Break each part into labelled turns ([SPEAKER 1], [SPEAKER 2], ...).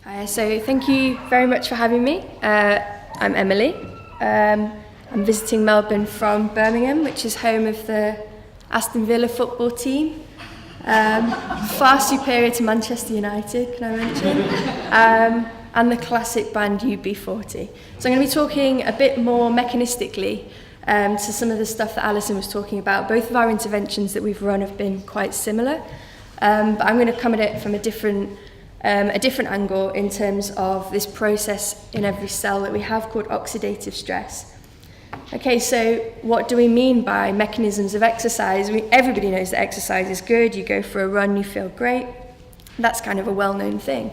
[SPEAKER 1] So thank you very much for having me. I'm Emily. I'm visiting Melbourne from Birmingham, which is home of the Aston Villa football team. Far superior to Manchester United, can I mention? And the classic band UB40. So I'm going to be talking a bit more mechanistically to some of the stuff that Alison was talking about. Both of our interventions that we've run have been quite similar, but I'm going to come at it from a different angle in terms of this process in every cell that we have called oxidative stress. Okay, so what do we mean by mechanisms of exercise? Everybody knows that exercise is good. You go for a run, you feel great. That's kind of a well-known thing.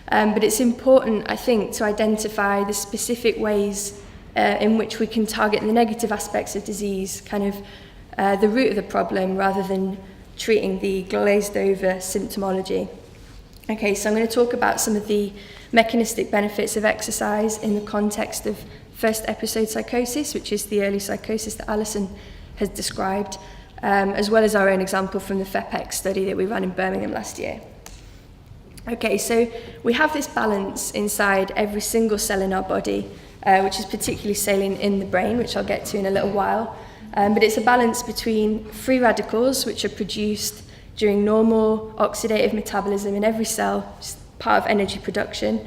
[SPEAKER 1] But it's important, I think, to identify the specific ways in which we can target the negative aspects of disease, kind of the root of the problem, rather than treating the glazed-over symptomology. Okay, so I'm going to talk about some of the mechanistic benefits of exercise in the context of first episode psychosis, which is the early psychosis that Alison has described, as well as our own example from the FEPEX study that we ran in Birmingham last year. Okay, so we have this balance inside every single cell in our body, which is particularly salient in the brain, which I'll get to in a little while. But it's a balance between free radicals, which are produced during normal oxidative metabolism in every cell, part of energy production,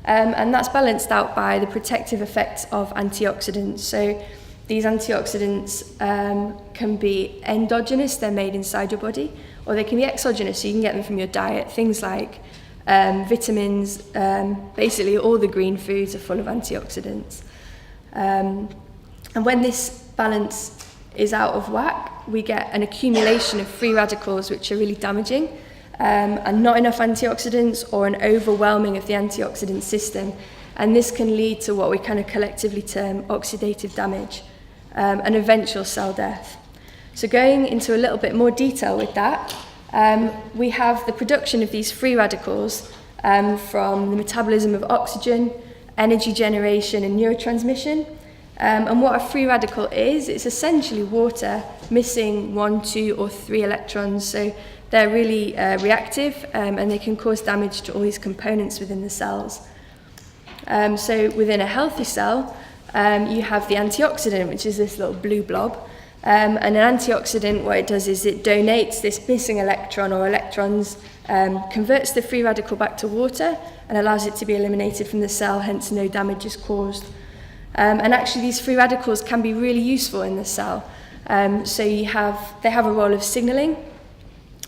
[SPEAKER 1] and that's balanced out by the protective effects of antioxidants. So these antioxidants can be endogenous, they're made inside your body, or they can be exogenous, so you can get them from your diet. Things like vitamins, basically all the green foods are full of antioxidants. And when this balance is out of whack, we get an accumulation of free radicals which are really damaging, and not enough antioxidants, or an overwhelming of the antioxidant system. And this can lead to what we kind of collectively term oxidative damage, and eventual cell death. So going into a little bit more detail with that, we have the production of these free radicals from the metabolism of oxygen, energy generation, and neurotransmission. And what a free radical is, it's essentially water missing 1, 2, or 3 electrons. So they're really reactive, and they can cause damage to all these components within the cells. So within a healthy cell, you have the antioxidant, which is this little blue blob. And an antioxidant, what it does is it donates this missing electron or electrons, converts the free radical back to water, and allows it to be eliminated from the cell, hence no damage is caused. And actually these free radicals can be really useful in the cell. So they have a role of signaling,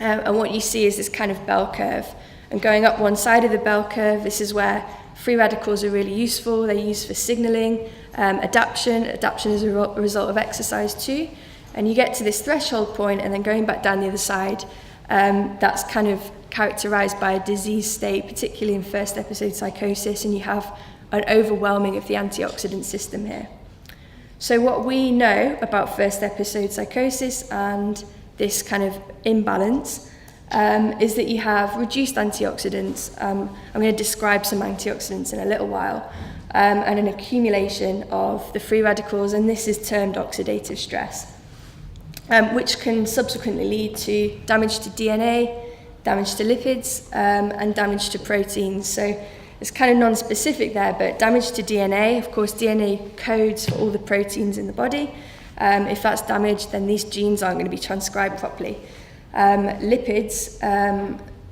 [SPEAKER 1] and what you see is this kind of bell curve. And going up one side of the bell curve, this is where free radicals are really useful. They're used for signaling, adaptation is a result of exercise too. And you get to this threshold point, and then going back down the other side, that's kind of characterized by a disease state, particularly in first episode psychosis, and you have an overwhelming of the antioxidant system here. So what we know about first episode psychosis and this kind of imbalance is that you have reduced antioxidants. I'm going to describe some antioxidants in a little while, and an accumulation of the free radicals, and this is termed oxidative stress, which can subsequently lead to damage to DNA, damage to lipids, and damage to proteins. So it's kind of non-specific there, but damage to DNA, of course, DNA codes for all the proteins in the body. If that's damaged, then these genes aren't going to be transcribed properly. Lipids,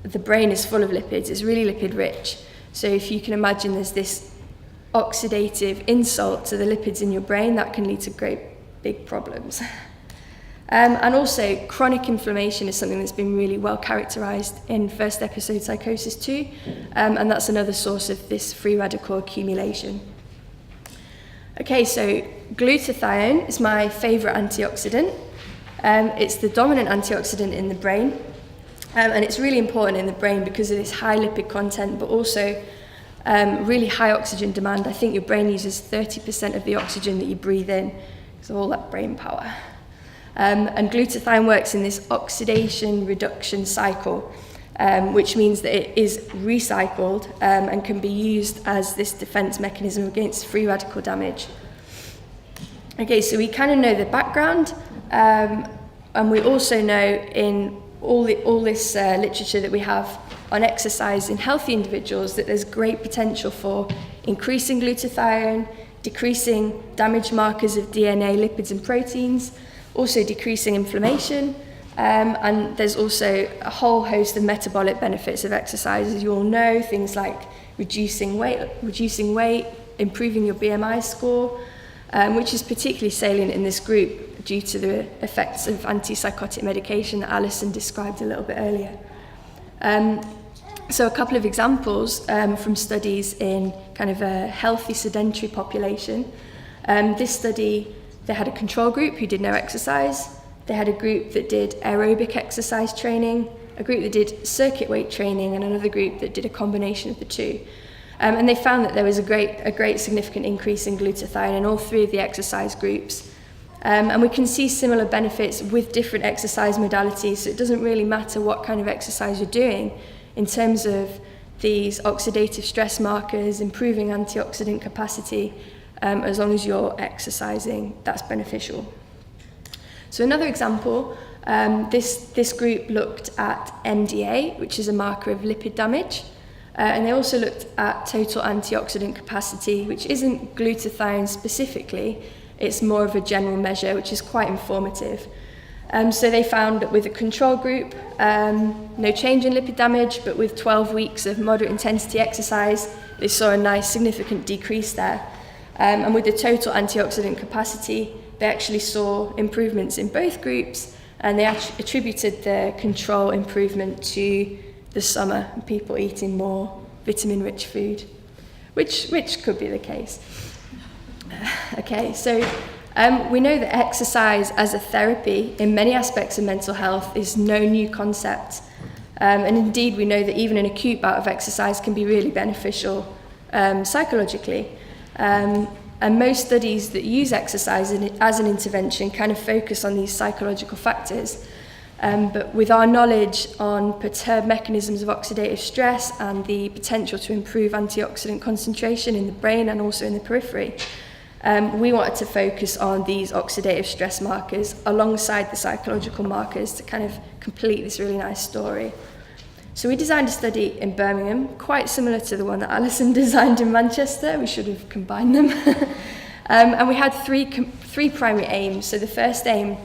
[SPEAKER 1] the brain is full of lipids, it's really lipid rich. So if you can imagine there's this oxidative insult to the lipids in your brain, that can lead to great big problems. And also chronic inflammation is something that's been really well characterized in first episode psychosis too, and that's another source of this free radical accumulation. Okay, so glutathione is my favorite antioxidant. It's the dominant antioxidant in the brain, and it's really important in the brain because of this high lipid content, but also really high oxygen demand. I think your brain uses 30% of the oxygen that you breathe in, so all that brain power. And glutathione works in this oxidation reduction cycle, which means that it is recycled and can be used as this defense mechanism against free radical damage. Okay, so we kind of know the background, and we also know in all this literature that we have on exercise in healthy individuals, that there's great potential for increasing glutathione, decreasing damage markers of DNA, lipids and proteins, also decreasing inflammation, and there's also a whole host of metabolic benefits of exercise, as you all know, things like reducing weight, improving your BMI score, which is particularly salient in this group due to the effects of antipsychotic medication that Alison described a little bit earlier. So a couple of examples from studies in kind of a healthy sedentary population. This study, they had a control group who did no exercise. They had a group that did aerobic exercise training, a group that did circuit weight training, and another group that did a combination of the two. And they found that there was a great significant increase in glutathione in all three of the exercise groups. And we can see similar benefits with different exercise modalities, so it doesn't really matter what kind of exercise you're doing in terms of these oxidative stress markers, improving antioxidant capacity, as long as you're exercising, that's beneficial. So another example, this group looked at MDA, which is a marker of lipid damage, and they also looked at total antioxidant capacity, which isn't glutathione specifically, it's more of a general measure, which is quite informative. So they found that with a control group, no change in lipid damage, but with 12 weeks of moderate intensity exercise, they saw a nice significant decrease there. And with the total antioxidant capacity, they actually saw improvements in both groups, and they attributed the control improvement to the summer, and people eating more vitamin-rich food, which could be the case. Okay, so we know that exercise as a therapy in many aspects of mental health is no new concept. And indeed, we know that even an acute bout of exercise can be really beneficial psychologically. And most studies that use exercise as an intervention kind of focus on these psychological factors. But with our knowledge on perturbed mechanisms of oxidative stress and the potential to improve antioxidant concentration in the brain and also in the periphery, we wanted to focus on these oxidative stress markers alongside the psychological markers to kind of complete this really nice story. So we designed a study in Birmingham, quite similar to the one that Alison designed in Manchester. We should have combined them. And we had three primary aims. So the first aim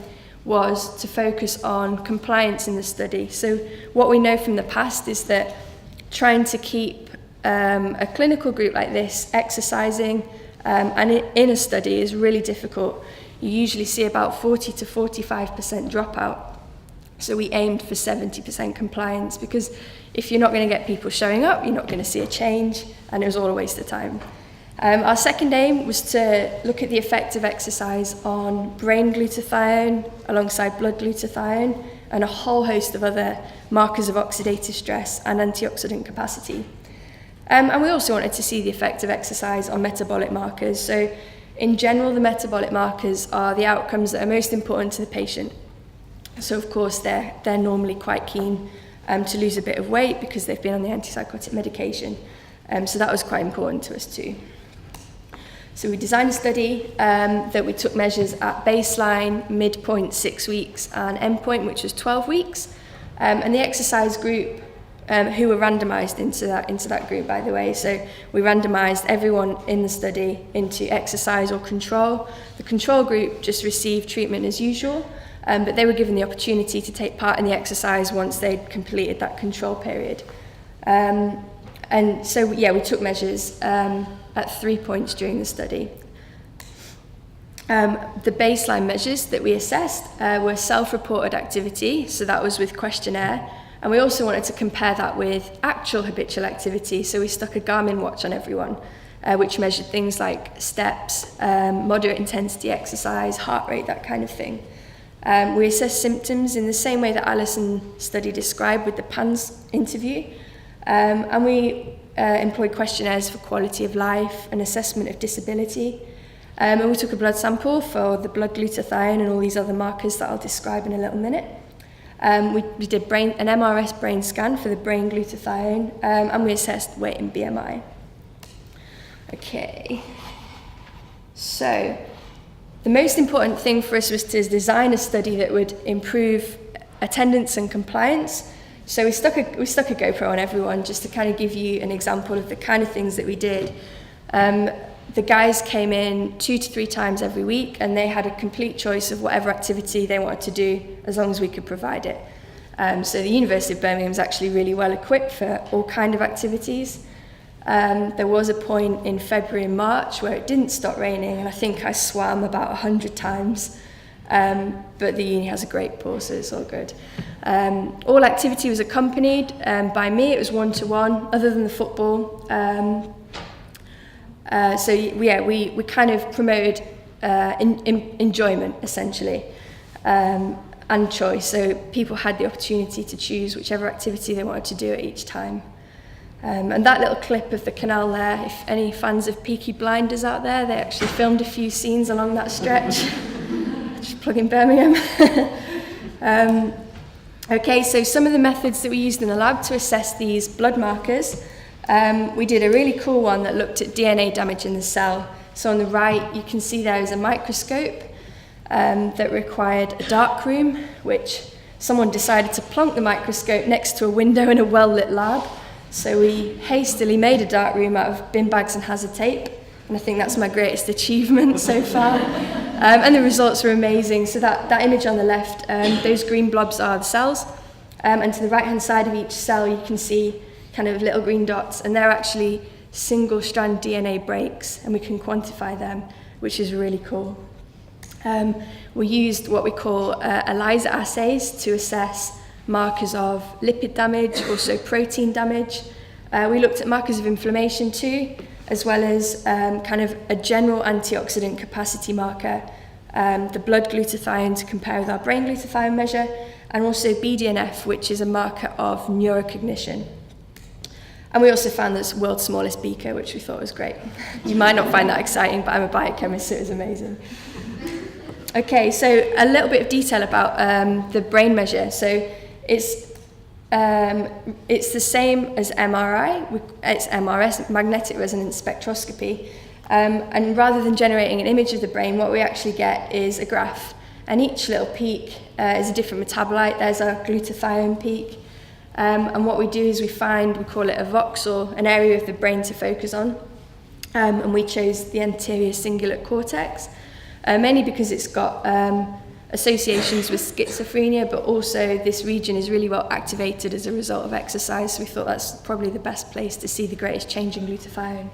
[SPEAKER 1] was to focus on compliance in the study. So what we know from the past is that trying to keep a clinical group like this exercising and in a study is really difficult. You usually see about 40 to 45% dropout. So we aimed for 70% compliance, because if you're not going to get people showing up, you're not going to see a change, and it was all a waste of time. Our second aim was to look at the effect of exercise on brain glutathione alongside blood glutathione and a whole host of other markers of oxidative stress and antioxidant capacity. And we also wanted to see the effect of exercise on metabolic markers. So in general, the metabolic markers are the outcomes that are most important to the patient. So of course, they're normally quite keen to lose a bit of weight because they've been on the antipsychotic medication. So that was quite important to us too. So we designed a study that we took measures at baseline, midpoint 6 weeks, and endpoint, which was 12 weeks. And the exercise group, who were randomized into that group, by the way. So we randomized everyone in the study into exercise or control. The control group just received treatment as usual, but they were given the opportunity to take part in the exercise once they'd completed that control period. And so, yeah, we took measures at 3 points during the study. The baseline measures that we assessed were self-reported activity, so that was with questionnaire, and we also wanted to compare that with actual habitual activity, so we stuck a Garmin watch on everyone, which measured things like steps, moderate intensity exercise, heart rate, that kind of thing. We assessed symptoms in the same way that Alison study described with the PANS interview, and we employed questionnaires for quality of life and assessment of disability. And we took a blood sample for the blood glutathione and all these other markers that I'll describe in a little minute. We did an MRS brain scan for the brain glutathione, and we assessed weight and BMI. Okay, so the most important thing for us was to design a study that would improve attendance and compliance. So we stuck a GoPro on everyone just to kind of give you an example of the kind of things that we did. The guys came in 2 to 3 times every week, and they had a complete choice of whatever activity they wanted to do, as long as we could provide it. So the University of Birmingham is actually really well equipped for all kind of activities. There was a point in February and March where it didn't stop raining, and I think I swam about 100 times. But the uni has a great pool, so it's all good. All activity was accompanied by me. It was 1-to-1, other than the football. So yeah, we kind of promoted enjoyment, essentially, and choice. So people had the opportunity to choose whichever activity they wanted to do at each time. And that little clip of the canal there, if any fans of Peaky Blinders out there, they actually filmed a few scenes along that stretch. Just plug in Birmingham. Okay, so some of the methods that we used in the lab to assess these blood markers. We did a really cool one that looked at DNA damage in the cell. So on the right, you can see there is a microscope that required a dark room, which someone decided to plonk the microscope next to a window in a well-lit lab. So we hastily made a dark room out of bin bags and hazard tape, and I think that's my greatest achievement so far. And the results were amazing. So that image on the left, those green blobs are the cells, and to the right-hand side of each cell you can see kind of little green dots, and they're actually single-strand DNA breaks, and we can quantify them, which is really cool. We used what we call ELISA assays to assess markers of lipid damage, also protein damage. We looked at markers of inflammation too, as well as kind of a general antioxidant capacity marker, the blood glutathione to compare with our brain glutathione measure, and also BDNF, which is a marker of neurocognition. And we also found this world's smallest beaker, which we thought was great. You might not find that exciting, but I'm a biochemist, so it was amazing. Okay, so a little bit of detail about the brain measure. So it's the same as MRI. It's MRS, magnetic resonance spectroscopy. And rather than generating an image of the brain, what we actually get is a graph. And each little peak is a different metabolite. There's our glutathione peak. And what we do is we call it a voxel, an area of the brain to focus on. And we chose the anterior cingulate cortex, mainly because it's got associations with schizophrenia, but also this region is really well activated as a result of exercise. So we thought that's probably the best place to see the greatest change in glutathione.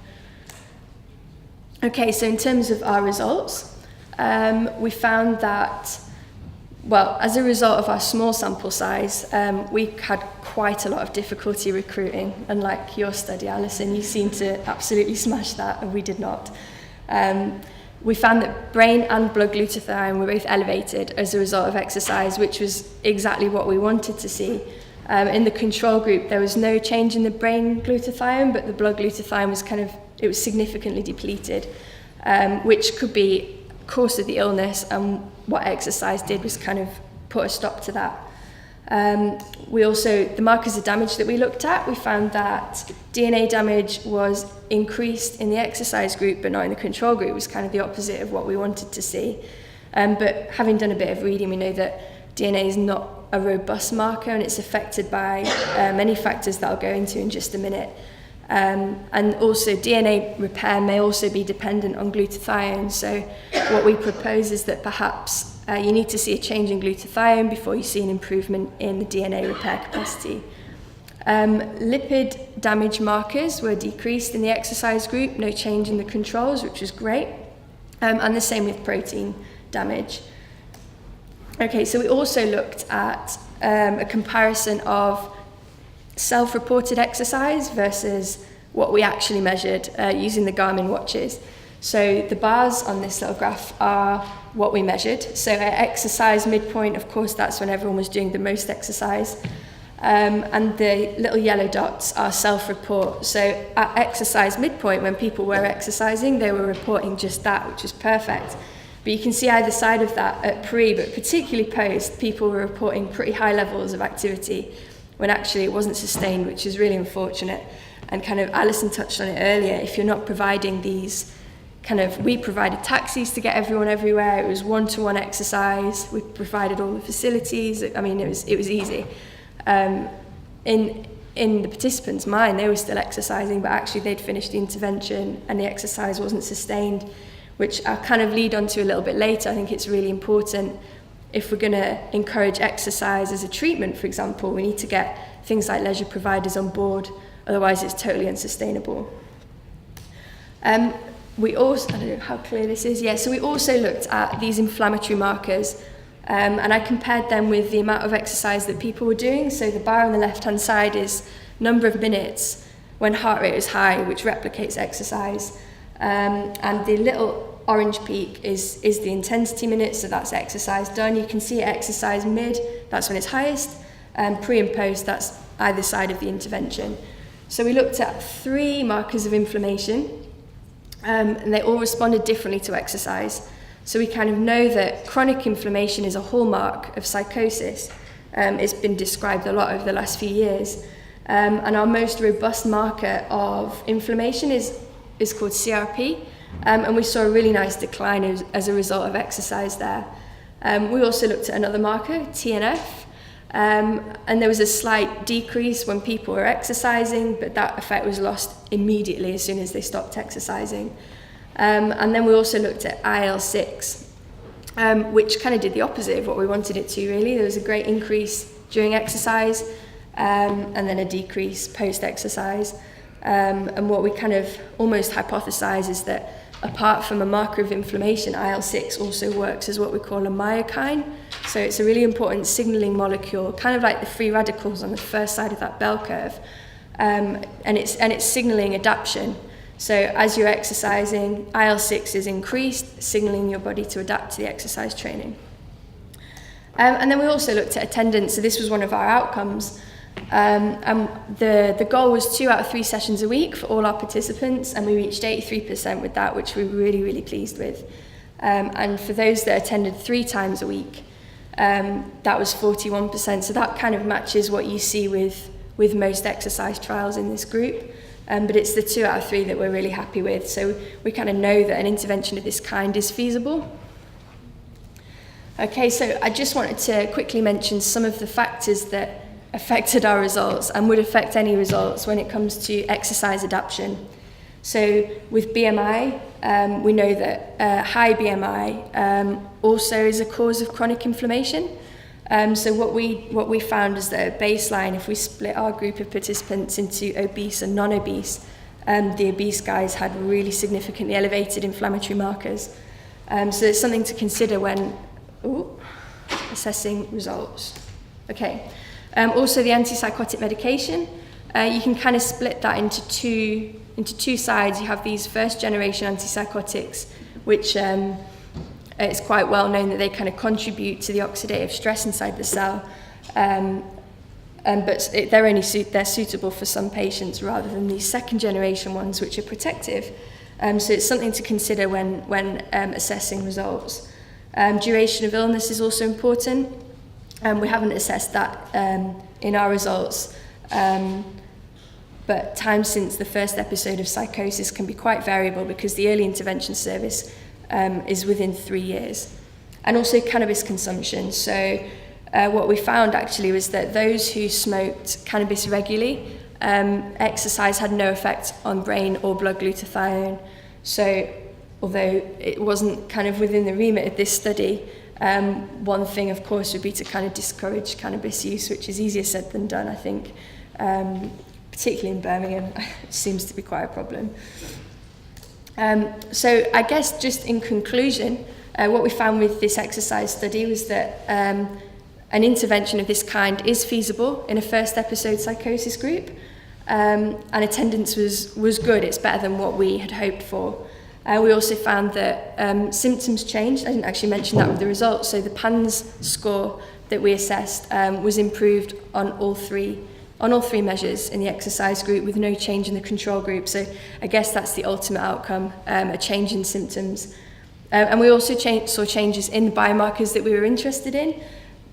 [SPEAKER 1] Okay, so in terms of our results, we found that, well, as a result of our small sample size, we had quite a lot of difficulty recruiting. Unlike your study, Alison, you seem to absolutely smash that, and we did not. We found that brain and blood glutathione were both elevated as a result of exercise, which was exactly what we wanted to see. In the control group, there was no change in the brain glutathione, but the blood glutathione was significantly depleted, which could be course of the illness, and what exercise did was kind of put a stop to that. The markers of damage that we looked at, we found that DNA damage was increased in the exercise group, but not in the control group. It was kind of the opposite of what we wanted to see. But having done a bit of reading, we know that DNA is not a robust marker, and it's affected by many factors that I'll go into in just a minute. And also DNA repair may also be dependent on glutathione. So what we propose is that perhaps you need to see a change in glutathione before you see an improvement in the DNA repair capacity. Lipid damage markers were decreased in the exercise group, no change in the controls, which was great. And the same with protein damage. Okay, so we also looked at a comparison of self-reported exercise versus what we actually measured using the Garmin watches. So the bars on this little graph are what we measured. So at exercise midpoint, of course, that's when everyone was doing the most exercise. And the little yellow dots are self-report. So at exercise midpoint, when people were exercising, they were reporting just that, which is perfect. But you can see either side of that at pre, but particularly post, people were reporting pretty high levels of activity, when actually it wasn't sustained, which is really unfortunate. And kind of Alison touched on it earlier, if you're not providing these we provided taxis to get everyone everywhere. It was one-to-one exercise. We provided all the facilities. I mean, it was easy. In the participants' mind, they were still exercising, but actually they'd finished the intervention and the exercise wasn't sustained, which I'll kind of lead on to a little bit later. I think it's really important if we're going to encourage exercise as a treatment, for example, we need to get things like leisure providers on board, otherwise it's totally unsustainable. We also, I don't know how clear this is, so we also looked at these inflammatory markers, and I compared them with the amount of exercise that people were doing. So the bar on the left-hand side is number of minutes when heart rate is high, which replicates exercise, and the little orange peak is the intensity minutes, so that's exercise done. You can see exercise mid, that's when it's highest, pre and post, that's either side of the intervention. So we looked at 3 markers of inflammation, and they all responded differently to exercise. So we kind of know that chronic inflammation is a hallmark of psychosis. It's been described a lot over the last few years. And our most robust marker of inflammation is called CRP. And we saw a really nice decline as a result of exercise there. We also looked at another marker, TNF, and there was a slight decrease when people were exercising, but that effect was lost immediately as soon as they stopped exercising. And then we also looked at IL-6, which kind of did the opposite of what we wanted it to, really. There was a great increase during exercise, and then a decrease post-exercise. And what we kind of almost hypothesize is that apart from a marker of inflammation, IL-6 also works as what we call a myokine. So it's a really important signaling molecule, kind of like the free radicals on the first side of that bell curve. And it's signaling adaptation. So as you're exercising, IL-6 is increased, signaling your body to adapt to the exercise training. And then we also looked at attendance. So this was one of our outcomes. And the goal was 2 out of 3 sessions a week for all our participants, and we reached 83% with that, which we're really, really pleased with. And for those that attended 3 times a week, that was 41%. So that kind of matches what you see with most exercise trials in this group. But it's the 2 out of 3 that we're really happy with. So we kind of know that an intervention of this kind is feasible. Okay, so I just wanted to quickly mention some of the factors that affected our results and would affect any results when it comes to exercise adaptation. So with BMI, we know that high BMI also is a cause of chronic inflammation. So what we found is that at baseline, if we split our group of participants into obese and non-obese, the obese guys had really significantly elevated inflammatory markers. So it's something to consider when assessing results. Okay. Also the antipsychotic medication, you can kind of split that into two sides. You have these first generation antipsychotics, which it's quite well known that they kind of contribute to the oxidative stress inside the cell, but they're suitable for some patients rather than these second generation ones, which are protective. So it's something to consider when assessing results. Duration of illness is also important. We haven't assessed that in our results, but time since the first episode of psychosis can be quite variable because the early intervention service is within 3 years. And also cannabis consumption. So what we found actually was that those who smoked cannabis regularly, exercise had no effect on brain or blood glutathione. So although it wasn't kind of within the remit of this study, one thing, of course, would be to kind of discourage cannabis use, which is easier said than done, I think, particularly in Birmingham. It seems to be quite a problem. So I guess just in conclusion, what we found with this exercise study was that an intervention of this kind is feasible in a first episode psychosis group, and attendance was good. It's better than what we had hoped for. We also found that symptoms changed. I didn't actually mention that with the results. So the PANSS score that we assessed was improved on all three measures in the exercise group with no change in the control group. So I guess that's the ultimate outcome, a change in symptoms. And we also saw changes in the biomarkers that we were interested in.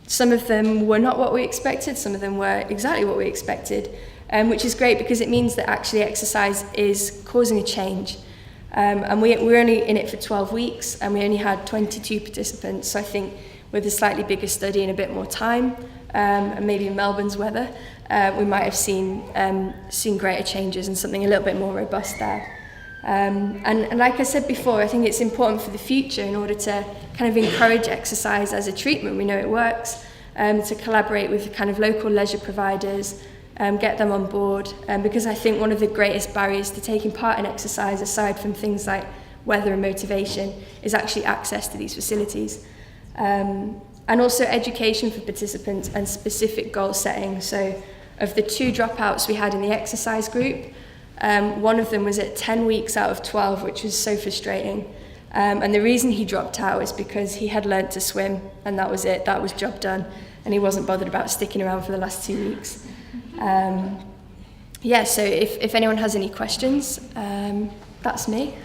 [SPEAKER 1] Some of them were not what we expected, some of them were exactly what we expected, which is great because it means that actually exercise is causing a change. And we were only in it for 12 weeks, and we only had 22 participants. So I think with a slightly bigger study and a bit more time, and maybe in Melbourne's weather, we might have seen greater changes and something a little bit more robust there. And like I said before, I think it's important for the future, in order to kind of encourage exercise as a treatment. We know it works, to collaborate with kind of local leisure providers, get them on board, because I think one of the greatest barriers to taking part in exercise, aside from things like weather and motivation, is actually access to these facilities. And also education for participants and specific goal setting. So of the 2 dropouts we had in the exercise group, one of them was at 10 weeks out of 12, which was so frustrating. And the reason he dropped out is because he had learnt to swim, and that was it, that was job done. And he wasn't bothered about sticking around for the last 2 weeks. So if anyone has any questions, that's me.